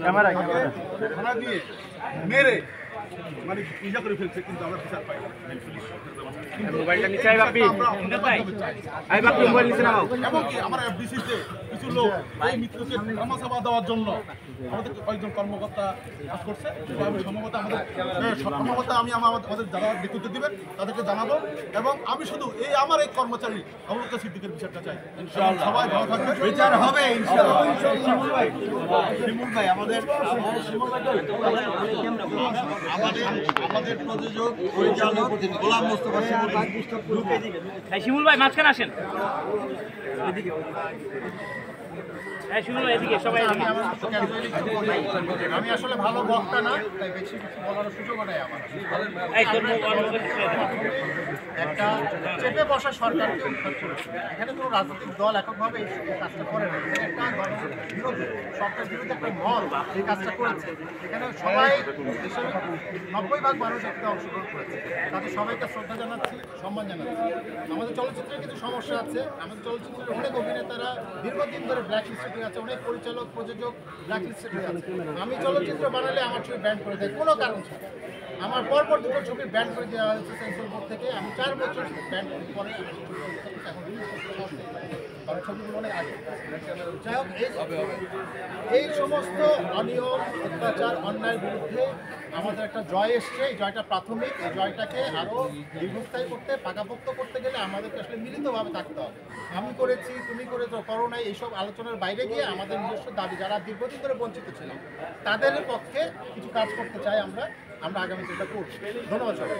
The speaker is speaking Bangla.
ক্যামেরা থানা দিয়ে মেরে মানে ইজা করে ফেলছে, কিন্তু আমরা বিচার পাই না। মোবাইলটা নিচে I Bapi I Bapi mobile নিচে নাও। এমনকি আমার এফডিসিতে কিছু লোক এই মিত্রকে ধামাচাপা দেওয়ার জন্য আমাদের কয়েকজন কর্মকর্তা কাজ করছে। আমি সম্ভবত আমি আমাদের যারা নেতৃত্ব দিবেন তাদেরকে জানাবো, এবং আমি শুধু আমার এই কর্মচারী আবু বকর সিদ্দিকের বিচারটা চাই। ইনশাআল্লাহ সবাই ভালো থাকবে, বিচার হবে ইনশাআল্লাহ। শিমুল ভাই আমাদের প্রযোজক পরিচালক গোলাম মোস্তফা শিমুল ভাই মাঝখানে আসেন। শিমুল ভাই এদিকে সবাই আমি আসলে ভালো বক্তা না, তাই বেশি কিছু বলার সুযোগ নেই আমার। একটা চেপে বসা সরকারকে উৎখাত করেছে। এখানে কোনো রাজনৈতিক দল এককভাবে এই কাজটা করে না, একটা দলের বিরোধী সরকার বিরোধী একটা মল এই কাজটা করেছে। এখানে সবাই 90% মানুষ একটা অংশগ্রহণ করেছে। তাদের সবাইকে শ্রদ্ধা জানাচ্ছি, সম্মান জানাচ্ছি। আমাদের চলচ্চিত্রে কিছু সমস্যা আছে। আমাদের চলচ্চিত্রের অনেক অভিনেতারা দীর্ঘদিন ধরে ব্ল্যাক লিস্টেড আছে, অনেক পরিচালক প্রযোজক ব্ল্যাক লিস্টেড আছে। আমি চলচ্চিত্র বানালে আমার ছবি ব্যান করে দেয় কোনো কারণ ছাড়া। আমার পরপর দুটো ছবি ব্যান করে দেওয়া হয়েছে সেন্সর বোর্ড থেকে। আমি 4 বছর ব্যান পরে ছবিগুলো অনেক আগে। যাই হোক, এই সমস্ত অনিয়ম অত্যাচার অন্যায়ের বিরুদ্ধে আমাদের একটা জয় এসছে। এই জয়টা প্রাথমিক। এই জয়টাকে আরও দীর্ঘস্থায়ী করতে, পাকাপোক্ত করতে গেলে আমাদেরকে আসলে মিলিতভাবে থাকতে হবে। আমি করেছি, তুমি করেছো, করোনায় এইসব আলোচনার বাইরে গিয়ে আমাদের নিজস্ব দাবি, যারা দীর্ঘদিন ধরে বঞ্চিত ছিলাম তাদের পক্ষে কিছু কাজ করতে চাই আমরা আগামী চেষ্টা করছি। ধন্যবাদ সবাই।